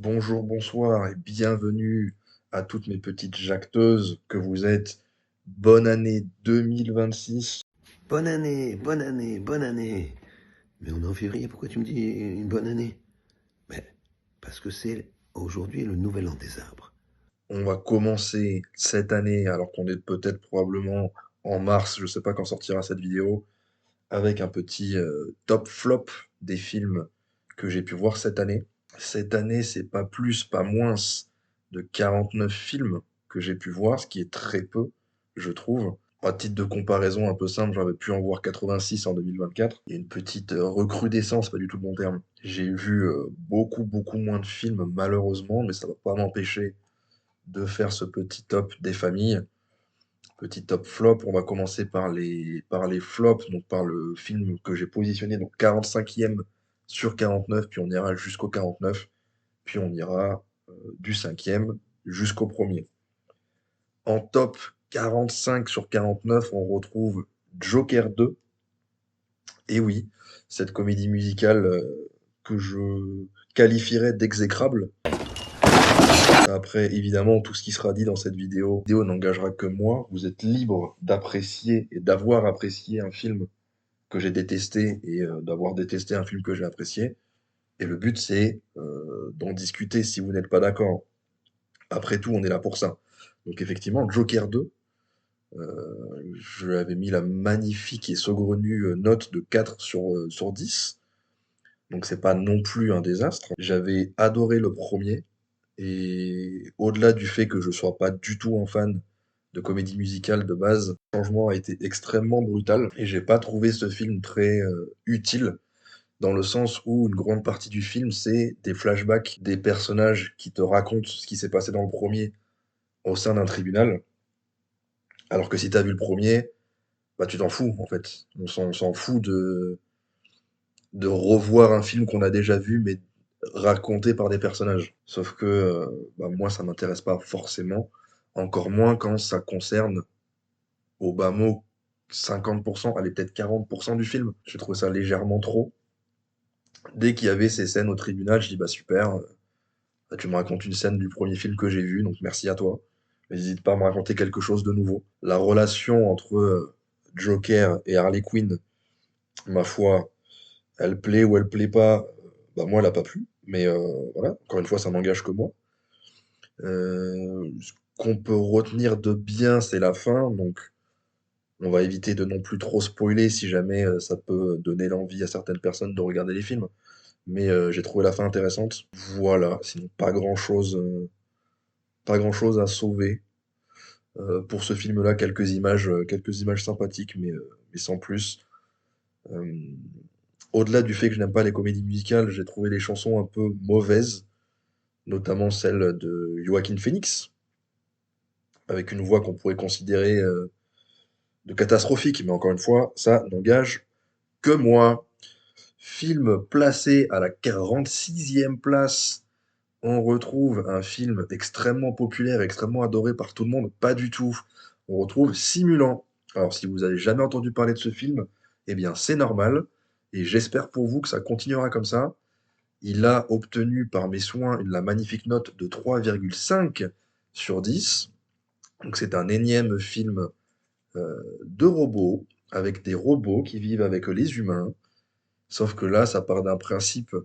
Bonjour, bonsoir et bienvenue à toutes mes petites jacteuses que vous êtes. Bonne année 2026. Bonne année, bonne année, bonne année. Mais on est en février, pourquoi tu me dis une bonne année? Mais parce que c'est aujourd'hui le nouvel an des arbres. On va commencer cette année, alors qu'on est peut-être probablement en mars, je ne sais pas quand sortira cette vidéo, avec un petit top flop des films que j'ai pu voir cette année. Cette année, c'est pas plus, pas moins de 49 films que j'ai pu voir, ce qui est très peu, je trouve. À titre de comparaison un peu simple, j'avais pu en voir 86 en 2024. Il y a une petite recrudescence, pas du tout le bon terme. J'ai vu beaucoup, beaucoup moins de films, malheureusement, mais ça va pas m'empêcher de faire ce petit top des familles. Petit top flop, on va commencer par les flops, donc par le film que j'ai positionné, donc 45e sur 49, puis on ira jusqu'au 49, puis on ira du 5e jusqu'au premier. En top 45 sur 49, on retrouve Joker 2. Et oui, cette comédie musicale que je qualifierais d'exécrable. Après, évidemment, tout ce qui sera dit dans cette vidéo n'engagera que moi. Vous êtes libre d'apprécier et d'avoir apprécié un film que j'ai détesté et d'avoir détesté un film que j'ai apprécié. Et le but, c'est d'en discuter si vous n'êtes pas d'accord. Après tout, on est là pour ça. Donc effectivement, Joker 2, je lui avais mis la magnifique et saugrenue note de 4 sur 10. Donc c'est pas non plus un désastre. J'avais adoré le premier. Et au-delà du fait que je sois pas du tout un fan de comédie musicale de base, le changement a été extrêmement brutal et j'ai pas trouvé ce film très utile dans le sens où une grande partie du film c'est des flashbacks des personnages qui te racontent ce qui s'est passé dans le premier au sein d'un tribunal, alors que si t'as vu le premier, bah tu t'en fous en fait. On s'en fout de revoir un film qu'on a déjà vu mais raconté par des personnages. Sauf que bah, moi ça m'intéresse pas forcément, encore moins quand ça concerne au bas mot 50%, allez peut-être 40% du film. J'ai trouvé ça légèrement trop. Dès qu'il y avait ces scènes au tribunal, je dis bah super, bah, tu me racontes une scène du premier film que j'ai vu, donc merci à toi. Mais n'hésite pas à me raconter quelque chose de nouveau. La relation entre Joker et Harley Quinn, ma foi, elle plaît ou elle plaît pas, bah moi elle a pas plu. Mais voilà, encore une fois, ça n'engage que moi. Ce qu'on peut retenir de bien, c'est la fin, donc on va éviter de non plus trop spoiler si jamais ça peut donner l'envie à certaines personnes de regarder les films. Mais j'ai trouvé la fin intéressante. Voilà, sinon pas grand-chose à sauver. Pour ce film-là, quelques images sympathiques, mais sans plus. Euh, Au-delà du fait que je n'aime pas les comédies musicales, j'ai trouvé les chansons un peu mauvaises, notamment celle de Joaquin Phoenix, avec une voix qu'on pourrait considérer de catastrophique, mais encore une fois, ça n'engage que moi. Film placé à la 46e place, on retrouve un film extrêmement populaire, extrêmement adoré par tout le monde. Pas du tout. On retrouve Simulant. Alors, si vous avez jamais entendu parler de ce film, eh bien, c'est normal. Et j'espère pour vous que ça continuera comme ça. Il a obtenu par mes soins la magnifique note de 3,5 sur 10. Donc, c'est un énième film de robots, avec des robots qui vivent avec les humains. Sauf que là, ça part d'un principe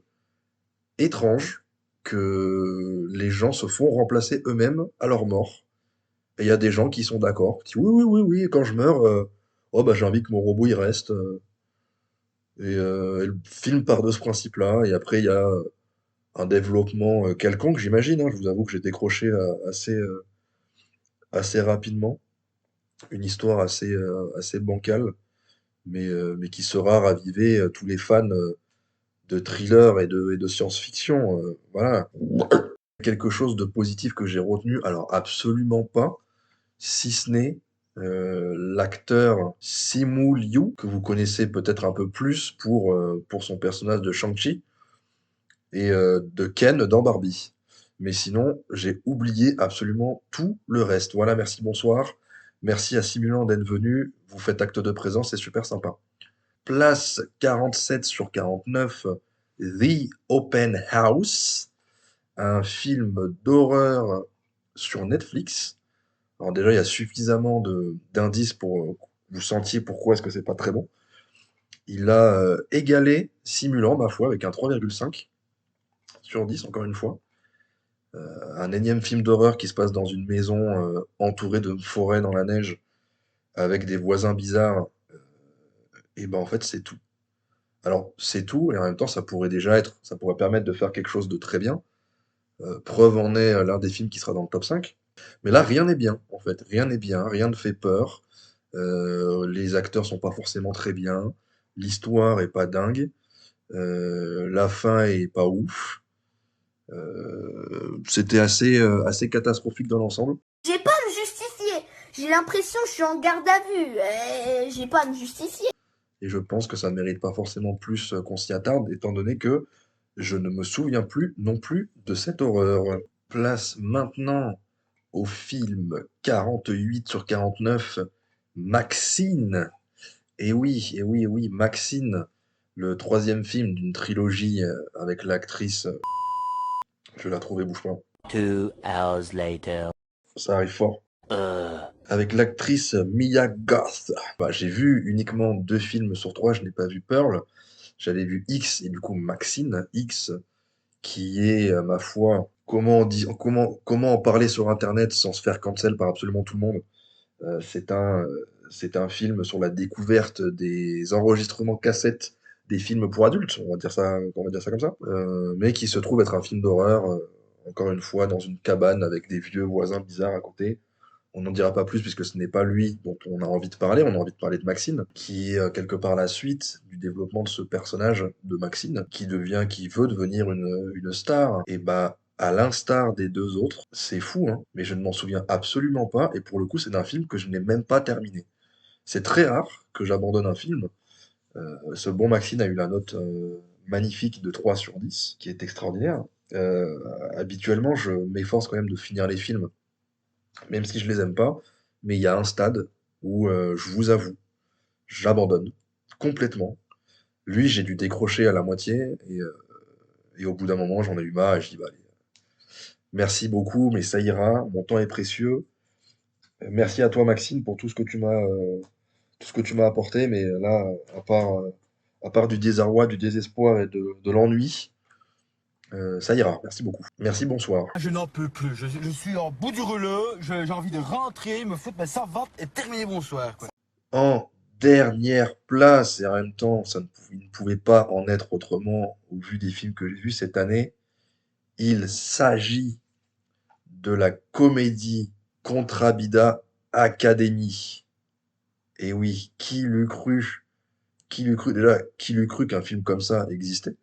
étrange que les gens se font remplacer eux-mêmes à leur mort. Et il y a des gens qui sont d'accord, qui disent oui, oui, oui, oui, quand je meurs, oh bah j'ai envie que mon robot il reste. Et le film part de ce principe-là, et après il y a un développement quelconque, j'imagine. Hein. Je vous avoue que j'ai décroché assez rapidement, une histoire assez bancale, mais qui sera ravivée tous les fans de thriller et de science-fiction. Voilà. Quelque chose de positif que j'ai retenu, alors absolument pas, si ce n'est l'acteur Simu Liu, que vous connaissez peut-être un peu plus pour son personnage de Shang-Chi et de Ken dans Barbie. Mais sinon, j'ai oublié absolument tout le reste. Voilà, merci, bonsoir. Merci à Simulant d'être venu. Vous faites acte de présence, c'est super sympa. Place 47 sur 49, The Open House, un film d'horreur sur Netflix. Alors déjà, il y a suffisamment d'indices pour vous sentiez pourquoi est-ce que c'est pas très bon. Il a égalé Simulant, ma foi, avec un 3,5 sur 10, encore une fois. Un énième film d'horreur qui se passe dans une maison entourée de forêts dans la neige, avec des voisins bizarres. Et ben en fait, c'est tout. Alors, c'est tout, et en même temps, ça pourrait permettre de faire quelque chose de très bien. Preuve en est l'un des films qui sera dans le top 5. Mais là, rien n'est bien, en fait. Rien n'est bien, rien ne fait peur. Les acteurs sont pas forcément très bien. L'histoire est pas dingue. La fin est pas ouf. C'était assez catastrophique dans l'ensemble. J'ai pas à me justifier. J'ai l'impression que je suis en garde à vue. J'ai pas à me justifier. Et je pense que ça ne mérite pas forcément plus qu'on s'y attarde, étant donné que je ne me souviens plus non plus de cette horreur. Place maintenant au film 48 sur 49, Maxine. Et oui, et oui, et oui, Maxine, le troisième film d'une trilogie avec l'actrice. Je vais la trouver, bouge pas. 2 hours later. Ça arrive fort. Avec l'actrice Mia Goth. Bah, j'ai vu uniquement 2 films sur 3, je n'ai pas vu Pearl. J'avais vu X et du coup Maxine. X, qui est, ma foi, comment en parler sur Internet sans se faire cancel par absolument tout le monde. C'est un film sur la découverte des enregistrements cassettes des films pour adultes, on va dire ça comme ça, mais qui se trouve être un film d'horreur, encore une fois, dans une cabane avec des vieux voisins bizarres à côté. On n'en dira pas plus puisque ce n'est pas lui dont on a envie de parler, on a envie de parler de Maxine, qui est quelque part la suite du développement de ce personnage de Maxine, qui veut devenir une star. Et bah, à l'instar des 2 autres, c'est fou, hein, mais je ne m'en souviens absolument pas, et pour le coup, c'est d'un film que je n'ai même pas terminé. C'est très rare que j'abandonne un film. Ce bon Maxine a eu la note magnifique de 3 sur 10, qui est extraordinaire. Habituellement, je m'efforce quand même de finir les films même si je les aime pas, mais il y a un stade où je vous avoue, j'abandonne complètement. Lui, j'ai dû décrocher à la moitié et au bout d'un moment, j'en ai eu marre et je dis bah allez, merci beaucoup, mais ça ira, mon temps est précieux. Merci à toi Maxime pour tout ce que tu m'as apporté, mais là, à part du désarroi, du désespoir et de l'ennui, ça ira. Merci beaucoup. Merci, bonsoir. Je n'en peux plus, je suis en bout du rouleau, j'ai envie de rentrer, me foutre ma servante et terminer bonsoir, quoi. En dernière place, et en même temps, il ne pouvait pas en être autrement au vu des films que j'ai vus cette année, il s'agit de la comédie Contrabida Academy. Et oui, qui l'eût cru? Qui l'eût cru qu'un film comme ça existait?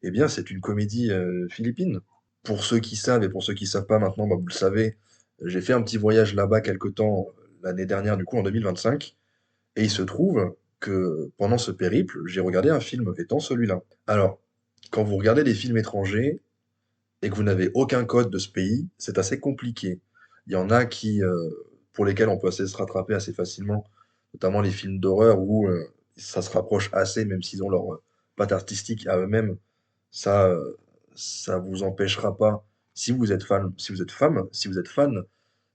Eh bien, c'est une comédie philippine. Pour ceux qui savent et pour ceux qui savent pas maintenant, bah, vous le savez, j'ai fait un petit voyage là-bas quelque temps l'année dernière, du coup en 2025. Et il se trouve que pendant ce périple, j'ai regardé un film étant celui-là. Alors, quand vous regardez des films étrangers et que vous n'avez aucun code de ce pays, c'est assez compliqué. Il y en a pour lesquels on peut se rattraper assez facilement, notamment les films d'horreur où ça se rapproche assez, même s'ils ont leur patte artistique à eux-mêmes. Ça, ça vous empêchera pas, si vous êtes fan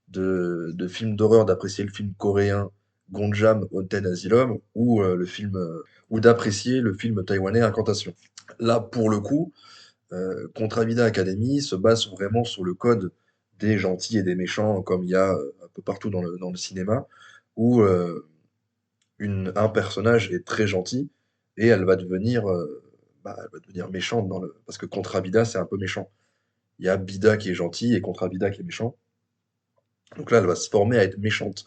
de films d'horreur, d'apprécier le film coréen Gonjam Hotel Asylum ou d'apprécier le film taïwanais Incantation. Là, pour le coup, Contra Vida Academy se base vraiment sur le code des gentils et des méchants, comme il y a un peu partout dans le cinéma, où un personnage est très gentil et elle va devenir méchante parce que Contra Vida, c'est un peu méchant. Il y a Bida qui est gentil et Contra Vida qui est méchant. Donc là, elle va se former à être méchante.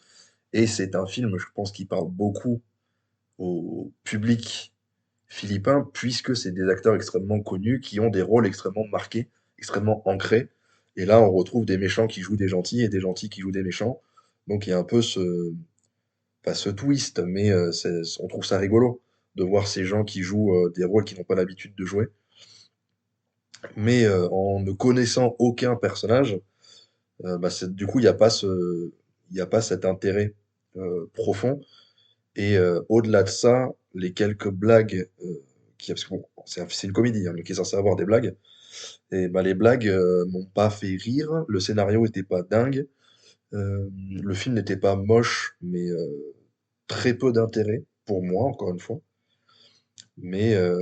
Et c'est un film, je pense, qui parle beaucoup au public philippin, puisque c'est des acteurs extrêmement connus, qui ont des rôles extrêmement marqués, extrêmement ancrés. Et là, on retrouve des méchants qui jouent des gentils et des gentils qui jouent des méchants. Donc il y a un peu pas ce twist, mais on trouve ça rigolo de voir ces gens qui jouent des rôles qu'ils n'ont pas l'habitude de jouer. Mais en ne connaissant aucun personnage, bah, du coup, il n'y a pas cet intérêt profond. Et au-delà de ça, les quelques blagues parce que bon, c'est une comédie, hein, donc il est censé avoir des blagues. Et bah, les blagues m'ont pas fait rire, le scénario était pas dingue, le film n'était pas moche, mais très peu d'intérêt, pour moi, encore une fois. Mais, euh,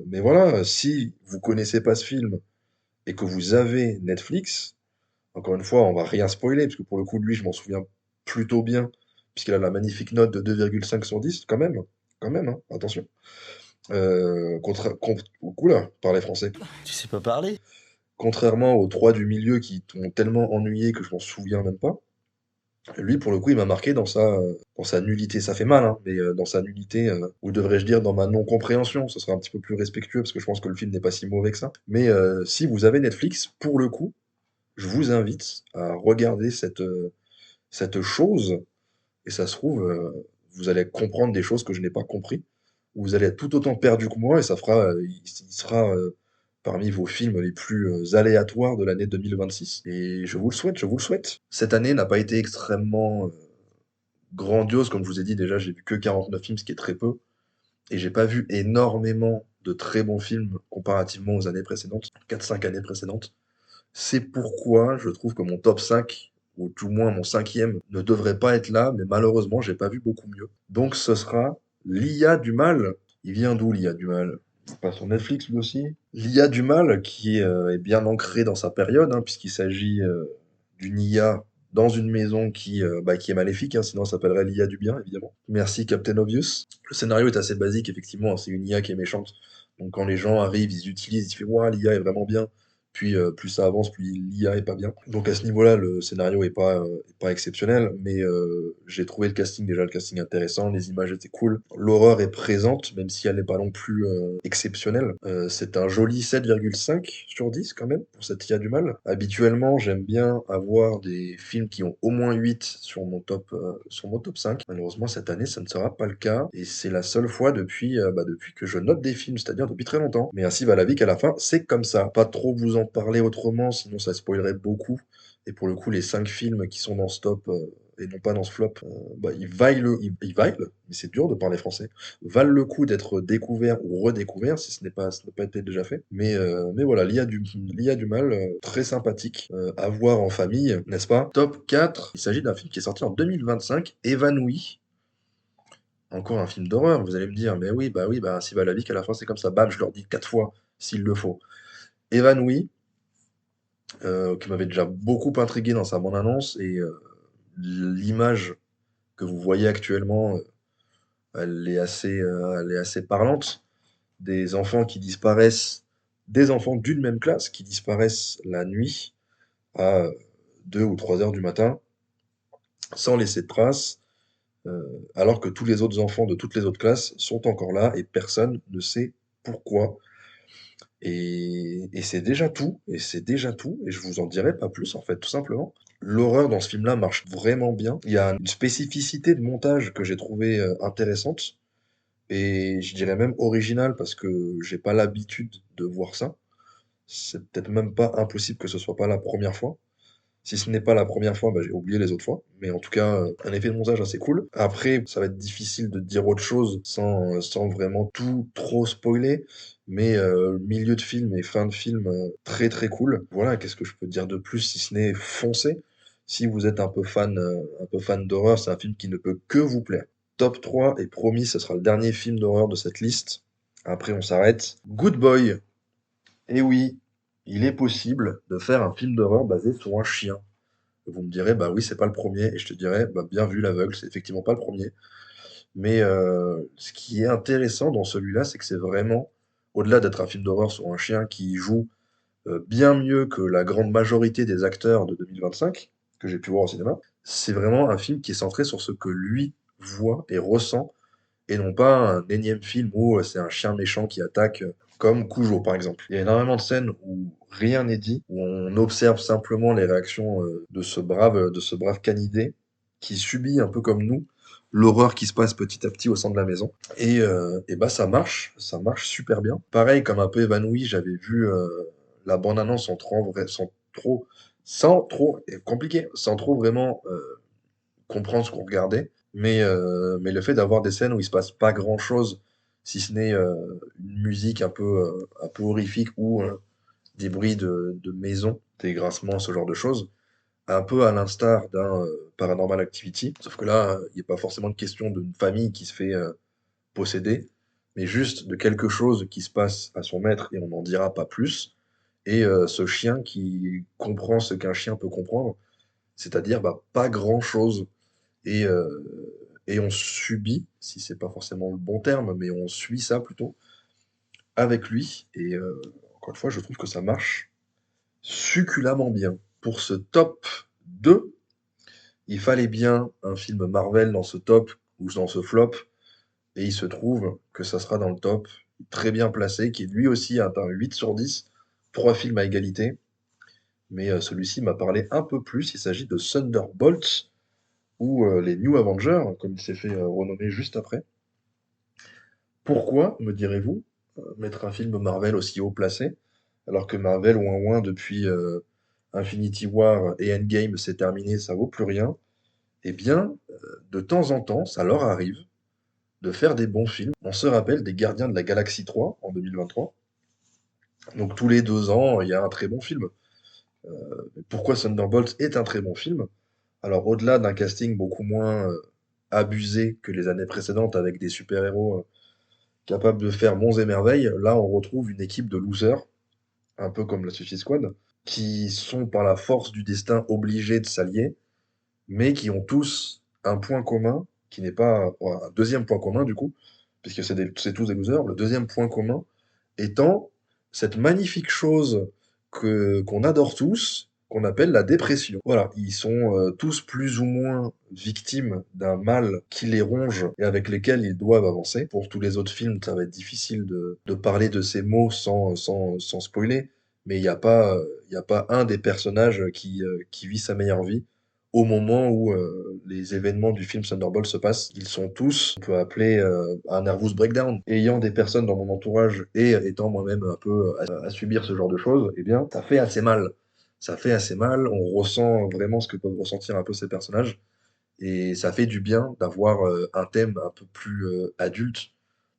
mais voilà, si vous connaissez pas ce film et que vous avez Netflix, encore une fois, on va rien spoiler, parce que pour le coup, lui, je m'en souviens plutôt bien, puisqu'il a la magnifique note de 2,5 sur 10, quand même, hein, attention. Oula, parler français. Tu sais pas parler? Contrairement aux trois du milieu qui t'ont tellement ennuyé que je m'en souviens même pas, lui, pour le coup, il m'a marqué dans sa nullité. Ça fait mal, hein, mais dans sa nullité, ou devrais-je dire dans ma non-compréhension, ce serait un petit peu plus respectueux, parce que je pense que le film n'est pas si mauvais que ça. Mais si vous avez Netflix, pour le coup, je vous invite à regarder cette chose, et ça se trouve, vous allez comprendre des choses que je n'ai pas compris. Vous allez être tout autant perdu que moi, et il sera parmi vos films les plus aléatoires de l'année 2026. Et je vous le souhaite, je vous le souhaite. Cette année n'a pas été extrêmement grandiose, comme je vous ai dit déjà, j'ai vu que 49 films, ce qui est très peu, et j'ai pas vu énormément de très bons films comparativement aux années précédentes, 4-5 années précédentes. C'est pourquoi je trouve que mon top 5, ou tout moins mon cinquième, ne devrait pas être là, mais malheureusement, j'ai pas vu beaucoup mieux. Donc ce sera L'IA du mal. Il vient d'où l'IA du mal? Il passe sur Netflix lui aussi. L'IA du mal, qui est bien ancré dans sa période, hein, puisqu'il s'agit d'une IA dans une maison qui est maléfique, hein, sinon ça s'appellerait l'IA du bien, évidemment. Merci Captain Obvious. Le scénario est assez basique, effectivement, hein, c'est une IA qui est méchante. Donc quand les gens arrivent, ils utilisent, ils font «Ouah, l'IA est vraiment bien». Puis plus ça avance, plus l'IA est pas bien. Donc à ce niveau-là, le scénario est pas exceptionnel, mais j'ai trouvé le casting intéressant, les images étaient cool. L'horreur est présente, même si elle n'est pas non plus exceptionnelle. C'est un joli 7,5 sur 10 quand même, pour cette IA du mal. Habituellement, j'aime bien avoir des films qui ont au moins 8 sur mon top 5. Malheureusement, cette année, ça ne sera pas le cas, et c'est la seule fois depuis que je note des films, c'est-à-dire depuis très longtemps. Mais ainsi va la vie qu'à la fin, c'est comme ça. Pas trop vous en parler autrement, sinon ça spoilerait beaucoup. Et pour le coup, les 5 films qui sont dans ce top, et non pas dans ce flop, ils valent, mais c'est dur de parler français, valent le coup d'être découverts ou redécouverts, si ce n'est pas été déjà fait. Mais voilà, l'IA du mal, très sympathique, à voir en famille, n'est-ce pas? Top 4, il s'agit d'un film qui est sorti en 2025, Évanoui. Encore un film d'horreur, vous allez me dire, mais oui, bah, si va la vie qu'à la fin c'est comme ça, bam, je leur dis 4 fois, s'il le faut. Évanoui, qui m'avait déjà beaucoup intrigué dans sa bande-annonce, et l'image que vous voyez actuellement, elle est assez parlante. Des enfants qui disparaissent, des enfants d'une même classe qui disparaissent la nuit à 2 ou 3 heures du matin, sans laisser de traces, alors que tous les autres enfants de toutes les autres classes sont encore là et personne ne sait pourquoi. Et c'est déjà tout, et je vous en dirai pas plus en fait, tout simplement. L'horreur dans ce film-là marche vraiment bien. Il y a une spécificité de montage que j'ai trouvé intéressante, et je dirais même originale, parce que j'ai pas l'habitude de voir ça. C'est peut-être même pas impossible que ce soit pas la première fois. Si ce n'est pas la première fois, bah, j'ai oublié les autres fois. Mais en tout cas, un effet de montage assez cool. Après, ça va être difficile de dire autre chose sans vraiment tout trop spoiler. Mais milieu de film et fin de film, très très cool. Voilà, qu'est-ce que je peux dire de plus si ce n'est foncer. Si vous êtes un peu fan d'horreur, c'est un film qui ne peut que vous plaire. Top 3, et promis, ce sera le dernier film d'horreur de cette liste. Après, on s'arrête. Good Boy. Et oui, il est possible de faire un film d'horreur basé sur un chien. Vous me direz, bah oui, c'est pas le premier, et je te dirais, bah bien vu l'aveugle, c'est effectivement pas le premier. Mais ce qui est intéressant dans celui-là, c'est que c'est vraiment, au-delà d'être un film d'horreur sur un chien qui joue bien mieux que la grande majorité des acteurs de 2025, que j'ai pu voir au cinéma, c'est vraiment un film qui est centré sur ce que lui voit et ressent, et non pas un énième film où c'est un chien méchant qui attaque, comme Cujo par exemple. Il y a énormément de scènes où rien n'est dit, où on observe simplement les réactions de ce brave canidé qui subit un peu comme nous l'horreur qui se passe petit à petit au sein de la maison. Et bah ça marche super bien. Pareil, comme un peu évanoui, j'avais vu la bande-annonce sans trop vraiment comprendre ce qu'on regardait. Mais le fait d'avoir des scènes où il se passe pas grand-chose, si ce n'est une musique un peu horrifique, ou des bruits de maison, des grincements, ce genre de choses, un peu à l'instar d'un Paranormal Activity. Sauf que là, il n'est pas forcément une question d'une famille qui se fait posséder, mais juste de quelque chose qui se passe à son maître et on n'en dira pas plus. Et ce chien qui comprend ce qu'un chien peut comprendre, c'est-à-dire bah, pas grand-chose. Et, et on subit, si c'est pas forcément le bon terme, mais on suit ça plutôt avec lui. Et encore une fois, je trouve que ça marche succulemment bien. Pour ce top 2, il fallait bien un film Marvel dans ce top ou dans ce flop. Et il se trouve que ça sera dans le top, très bien placé, qui lui aussi a un 8 sur 10, 3 films à égalité. Mais celui-ci m'a parlé un peu plus. Il s'agit de Thunderbolts ou les New Avengers, comme il s'est fait renommer juste après. Pourquoi, me direz-vous, mettre un film Marvel aussi haut placé, alors que Marvel, ouin depuis Infinity War et Endgame, c'est terminé, ça vaut plus rien? Eh bien, de temps en temps, ça leur arrive de faire des bons films. On se rappelle des Gardiens de la Galaxie 3 en 2023. Donc tous les 2 ans, il y a un très bon film. Pourquoi Thunderbolts est un très bon film? Alors au-delà d'un casting beaucoup moins abusé que les années précédentes avec des super-héros capables de faire monts et merveilles, là on retrouve une équipe de losers, un peu comme la Suicide Squad, qui sont par la force du destin obligés de s'allier, mais qui ont tous un point commun, qui n'est pas un deuxième point commun du coup, puisque c'est tous des losers. Le deuxième point commun étant cette magnifique chose qu'on adore tous, qu'on appelle la dépression. Voilà, ils sont tous plus ou moins victimes d'un mal qui les ronge et avec lesquels ils doivent avancer. Pour tous les autres films, ça va être difficile de parler de ces mots sans spoiler, mais il y a pas un des personnages qui vit sa meilleure vie au moment où les événements du film Thunderbolt se passent. Ils sont tous, on peut appeler un nervous breakdown. Ayant des personnes dans mon entourage et étant moi-même un peu à subir ce genre de choses, eh bien, ça fait assez mal. Ça fait assez mal, on ressent vraiment ce que peuvent ressentir un peu ces personnages, et ça fait du bien d'avoir un thème un peu plus adulte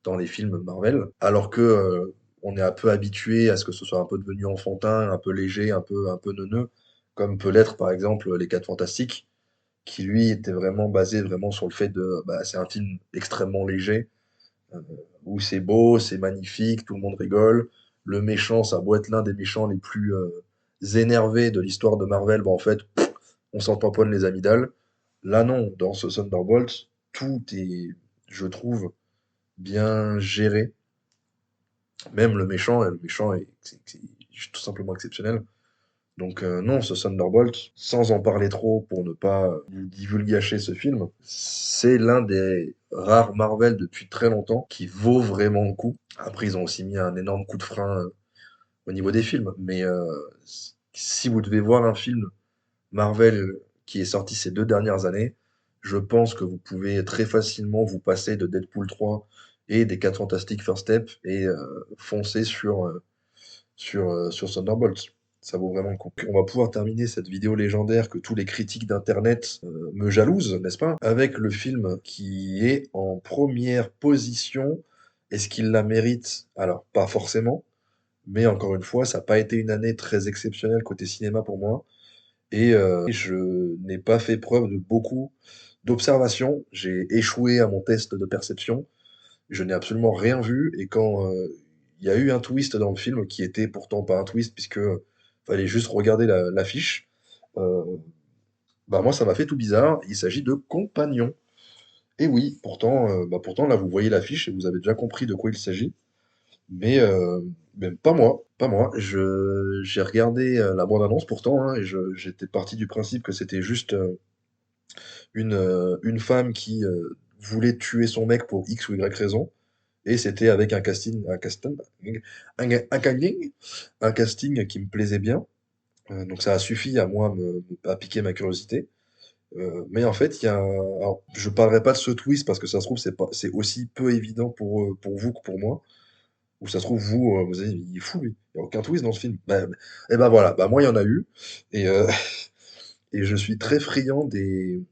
dans les films Marvel, alors que on est un peu habitué à ce que ce soit un peu devenu enfantin, un peu léger, un peu neuneux, comme peut l'être par exemple Les Quatre Fantastiques, qui lui était vraiment basé vraiment sur le fait de, bah, c'est un film extrêmement léger, euh, où c'est beau, c'est magnifique, tout le monde rigole. Le méchant, ça a beau être l'un des méchants les plus énervés de l'histoire de Marvel, bah en fait, on s'en tamponne les amygdales. Là non, dans ce Thunderbolt, tout est, je trouve, bien géré. Même le méchant est, c'est tout simplement exceptionnel. Donc non, ce Thunderbolt, sans en parler trop pour ne pas divulgacher ce film, c'est l'un des rares Marvel depuis très longtemps qui vaut vraiment le coup. Après, ils ont aussi mis un énorme coup de frein au niveau des films, mais si vous devez voir un film Marvel qui est sorti ces 2 dernières années, je pense que vous pouvez très facilement vous passer de Deadpool 3 et des 4 Fantastiques First Step et foncer sur Thunderbolt. Ça vaut vraiment le coup. On va pouvoir terminer cette vidéo légendaire que tous les critiques d'internet me jalousent, n'est-ce pas? Avec le film qui est en première position. Est-ce qu'il la mérite? Alors, pas forcément, mais encore une fois, ça n'a pas été une année très exceptionnelle côté cinéma pour moi. Et je n'ai pas fait preuve de beaucoup d'observation. J'ai échoué à mon test de perception. Je n'ai absolument rien vu. Et quand il y a eu un twist dans le film, qui était pourtant pas un twist, puisque fallait juste regarder l'affiche, euh, bah moi ça m'a fait tout bizarre. Il s'agit de Compagnon. Et oui, pourtant, pourtant là vous voyez l'affiche et vous avez déjà compris de quoi il s'agit. Mais, pas moi, pas moi. J'ai regardé la bande-annonce pourtant, hein, et j'étais parti du principe que c'était juste une femme qui voulait tuer son mec pour X ou Y raison. Et c'était avec un casting qui me plaisait bien. Donc ça a suffi à moi à piquer ma curiosité. Mais en fait, alors, je parlerai pas de ce twist parce que ça se trouve c'est aussi peu évident pour vous que pour moi. Ou ça se trouve vous vous avez dit, il est fou lui. Il y a aucun twist dans ce film. Et ben voilà, bah moi il y en a eu. Et et je suis très friand des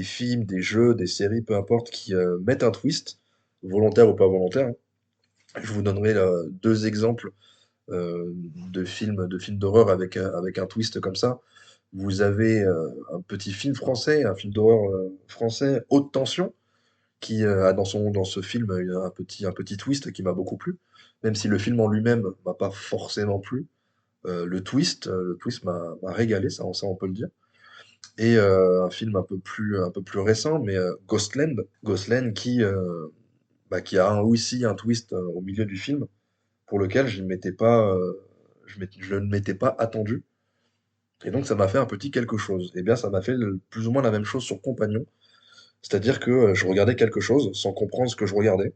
films, des jeux, des séries, peu importe, qui mettent un twist, volontaire ou pas volontaire, hein. Je vous donnerai là, 2 exemples de films d'horreur avec un twist comme ça. Vous avez un petit film français, un film d'horreur français, Haute Tension, qui a dans ce film un petit twist qui m'a beaucoup plu, même si le film en lui-même m'a pas forcément plu. Le twist m'a régalé, ça on peut le dire. Et un film un peu plus récent, mais Ghostland. Ghostland qui a aussi un twist au milieu du film, pour lequel je ne m'étais pas attendu. Et donc ça m'a fait un petit quelque chose. Et bien ça m'a fait plus ou moins la même chose sur Compagnon. C'est-à-dire que je regardais quelque chose sans comprendre ce que je regardais.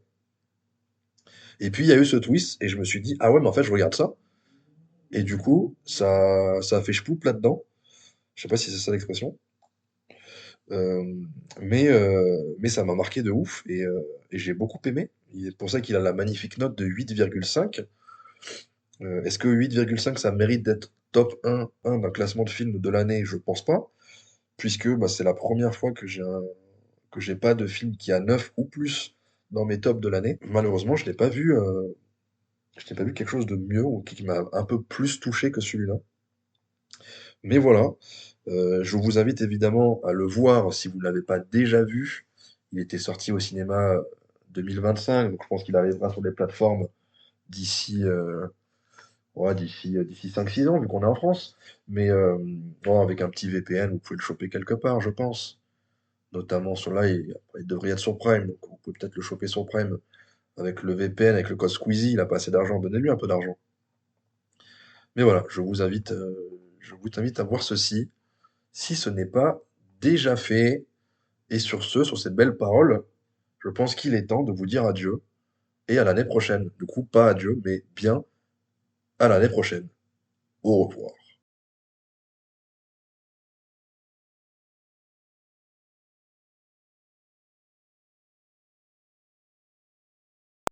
Et puis il y a eu ce twist et je me suis dit, ah ouais, mais en fait je regarde ça. Et du coup, ça a fait chpoup là-dedans. Je sais pas si c'est ça l'expression. Euh, mais ça m'a marqué de ouf et j'ai beaucoup aimé. C'est pour ça qu'il a la magnifique note de 8,5. Est-ce que 8,5 ça mérite d'être top 1 d'un classement de films de l'année? Je pense pas, puisque bah, c'est la première fois que j'ai pas de film qui a 9 ou plus dans mes tops de l'année. Malheureusement, je n'ai pas vu quelque chose de mieux ou qui m'a un peu plus touché que celui-là. Mais voilà, je vous invite évidemment à le voir si vous ne l'avez pas déjà vu. Il était sorti au cinéma 2025, donc je pense qu'il arrivera sur les plateformes d'ici ouais, d'ici 5-6 ans, vu qu'on est en France. Mais bon, avec un petit VPN, vous pouvez le choper quelque part, je pense. Notamment sur là, il devrait être sur Prime, donc vous pouvez peut-être le choper sur Prime avec le VPN, avec le code Squeezie. Il a pas assez d'argent, donnez-lui un peu d'argent. Mais voilà, je vous invite à voir ceci, si ce n'est pas déjà fait. Et sur ces belles paroles, je pense qu'il est temps de vous dire adieu et à l'année prochaine. Du coup, pas adieu, mais bien à l'année prochaine. Au revoir.